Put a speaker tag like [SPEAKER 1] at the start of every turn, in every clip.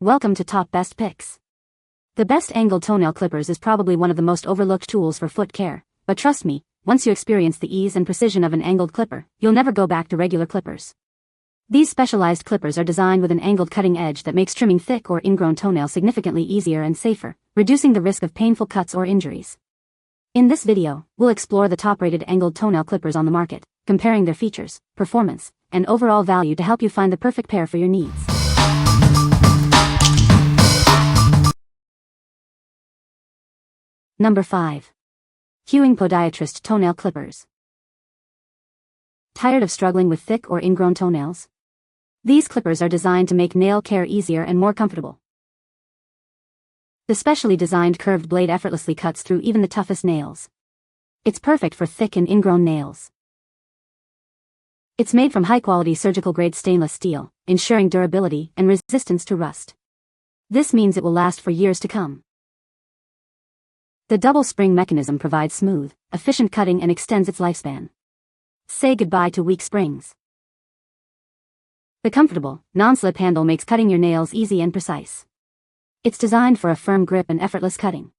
[SPEAKER 1] Welcome to Top Best Picks. The best angled toenail clippers is probably one of the most overlooked tools for foot care, but trust me, once you experience the ease and precision of an angled clipper, you'll never go back to regular clippers. These specialized clippers are designed with an angled cutting edge that makes trimming thick or ingrown toenails significantly easier and safer, reducing the risk of painful cuts or injuries. In this video, we'll explore the top-rated angled toenail clippers on the market, comparing their features, performance, and overall value to help you find the perfect pair for your needs. Number 5. Huing Podiatrist Toenail Clippers. Tired of struggling with thick or ingrown toenails? These clippers are designed to make nail care easier and more comfortable. The specially designed curved blade effortlessly cuts through even the toughest nails. It's perfect for thick and ingrown nails. It's made from high-quality surgical-grade stainless steel, ensuring durability and resistance to rust. This means it will last for years to come. The double spring mechanism provides smooth, efficient cutting and extends its lifespan. Say goodbye to weak springs. The comfortable, non-slip handle makes cutting your nails easy and precise. It's designed for a firm grip and effortless cutting.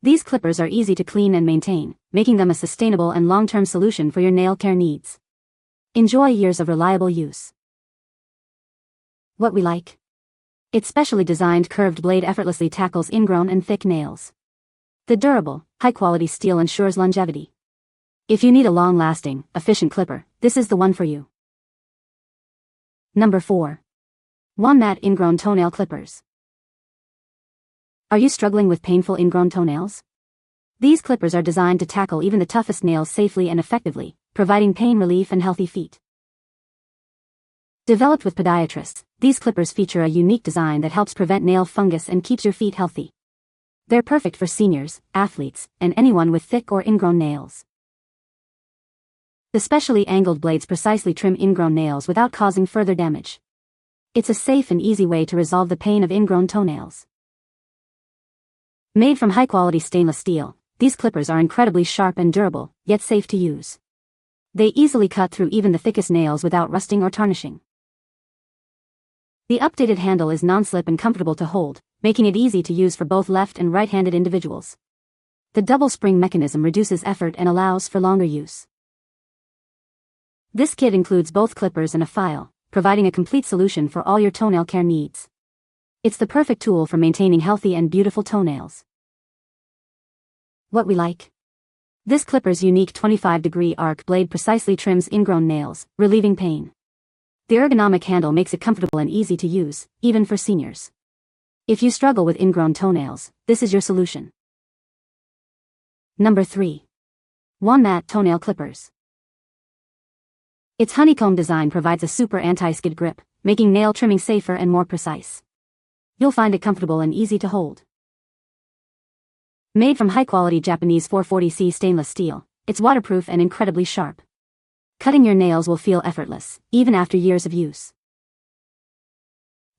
[SPEAKER 1] These clippers are easy to clean and maintain, making them a sustainable and long-term solution for your nail care needs. Enjoy years of reliable use. What we like? Its specially designed curved blade effortlessly tackles ingrown and thick nails. The durable, high-quality steel ensures longevity. If you need a long-lasting, efficient clipper, this is the one for you. Number 4. Wanmat Ingrown Toenail Clippers. Are you struggling with painful ingrown toenails? These clippers are designed to tackle even the toughest nails safely and effectively, providing pain relief and healthy feet. Developed with Podiatrist, these clippers feature a unique design that helps prevent nail fungus and keeps your feet healthy. They're perfect for seniors, athletes, and anyone with thick or ingrown nails. The specially angled blades precisely trim ingrown nails without causing further damage. It's a safe and easy way to resolve the pain of ingrown toenails. Made from high-quality stainless steel, these clippers are incredibly sharp and durable, yet safe to use. They easily cut through even the thickest nails without rusting or tarnishing. The updated handle is non-slip and comfortable to hold, making it easy to use for both left and right-handed individuals. The double spring mechanism reduces effort and allows for longer use. This kit includes both clippers and a file, providing a complete solution for all your toenail care needs. It's the perfect tool for maintaining healthy and beautiful toenails. What we like? This clipper's unique 25-degree arc blade precisely trims ingrown nails, relieving pain. The ergonomic handle makes it comfortable and easy to use, even for seniors. If you struggle with ingrown toenails, this is your solution. Number 3. Wanmat Toenail Clippers. Its honeycomb design provides a super anti-skid grip, making nail trimming safer and more precise. You'll find it comfortable and easy to hold. Made from high-quality Japanese 440C stainless steel, it's waterproof and incredibly sharp. Cutting your nails will feel effortless, even after years of use.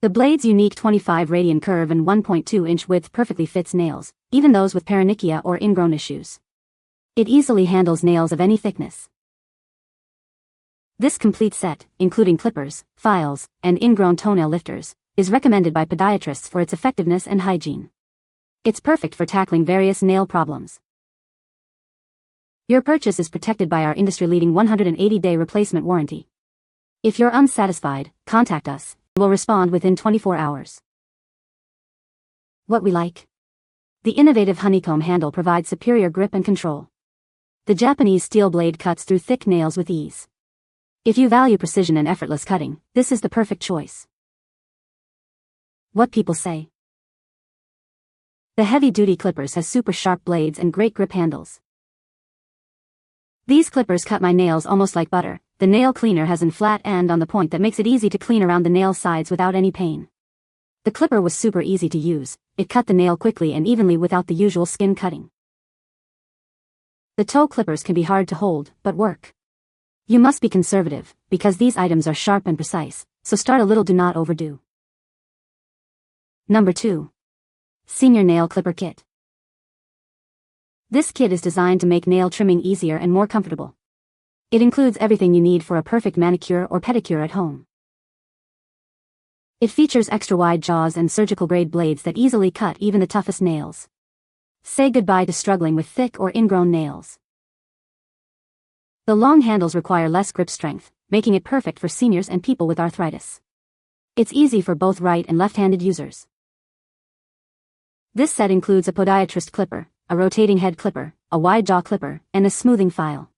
[SPEAKER 1] The blade's unique 25 radian curve and 1.2-inch width perfectly fits nails, even those with paronychia or ingrown issues. It easily handles nails of any thickness. This complete set, including clippers, files, and ingrown toenail lifters, is recommended by podiatrists for its effectiveness and hygiene. It's perfect for tackling various nail problems. Your purchase is protected by our industry-leading 180-day replacement warranty. If you're unsatisfied, contact us, and we'll respond within 24 hours. What we like? The innovative honeycomb handle provides superior grip and control. The Japanese steel blade cuts through thick nails with ease. If you value precision and effortless cutting, this is the perfect choice. What people say? The heavy-duty clippers has super sharp blades and great grip handles. These clippers cut my nails almost like butter. The nail cleaner has a flat end on the point that makes it easy to clean around the nail sides without any pain. The clipper was super easy to use. It cut the nail quickly and evenly without the usual skin cutting. The toe clippers can be hard to hold, but work. You must be conservative, because these items are sharp and precise, so start a little, do not overdo. Number 2. Senior Nail Clipper Kit. This kit is designed to make nail trimming easier and more comfortable. It includes everything you need for a perfect manicure or pedicure at home. It features extra-wide jaws and surgical-grade blades that easily cut even the toughest nails. Say goodbye to struggling with thick or ingrown nails. The long handles require less grip strength, making it perfect for seniors and people with arthritis. It's easy for both right and left-handed users. This set includes a Podiatrist clipper, a rotating head clipper, a wide jaw clipper, and a smoothing file.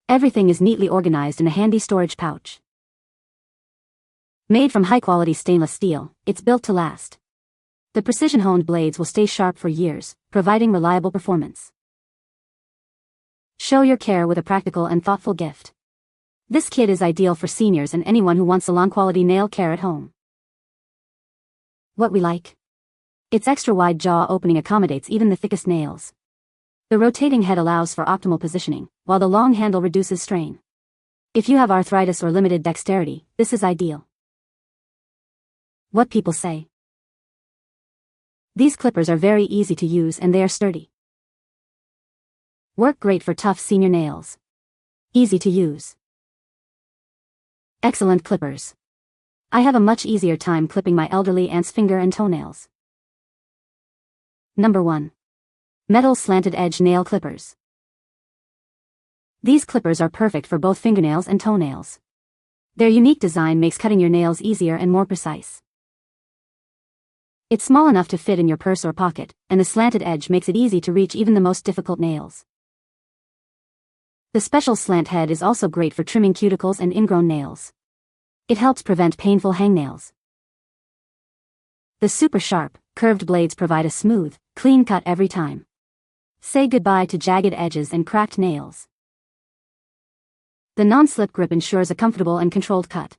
[SPEAKER 1] Everything is neatly organized in a handy storage pouch. Made from high-quality stainless steel, it's built to last. The precision-honed blades will stay sharp for years, providing reliable performance. Show your care with a practical and thoughtful gift. This kit is ideal for seniors and anyone who wants salon-quality nail care at home. What we like? Its extra-wide jaw opening accommodates even the thickest nails. The rotating head allows for optimal positioning, while the long handle reduces strain. If you have arthritis or limited dexterity, this is ideal. What people say. These clippers are very easy to use and they are sturdy. Work great for tough senior nails. Easy to use. Excellent clippers. I have a much easier time clipping my elderly aunt's finger and toenails. Number 1. Metal Slanted Edge Nail Clippers. These clippers are perfect for both fingernails and toenails. Their unique design makes cutting your nails easier and more precise. It's small enough to fit in your purse or pocket, and the slanted edge makes it easy to reach even the most difficult nails. The special slant head is also great for trimming cuticles and ingrown nails. It helps prevent painful hangnails. The super sharp, curved blades provide a smooth, clean cut every time. Say goodbye to jagged edges and cracked nails. The non-slip grip ensures a comfortable and controlled cut.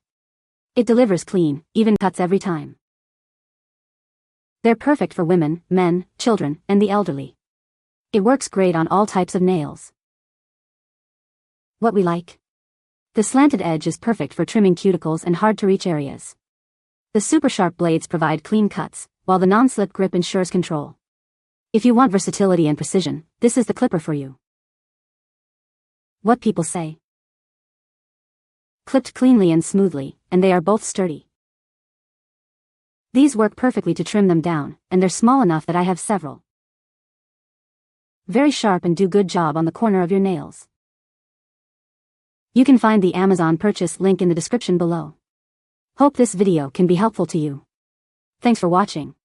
[SPEAKER 1] It delivers clean, even cuts every time. They're perfect for women, men, children, and the elderly. It works great on all types of nails. What we like? The slanted edge is perfect for trimming cuticles and hard-to-reach areas. The super sharp blades provide clean cuts, while the non-slip grip ensures control. If you want versatility and precision, this is the clipper for you. What people say. Clipped cleanly and smoothly, and they are both sturdy. These work perfectly to trim them down, and they're small enough that I have several. Very sharp and do good job on the corner of your nails. You can find the Amazon purchase link in the description below. Hope this video can be helpful to you. Thanks for watching.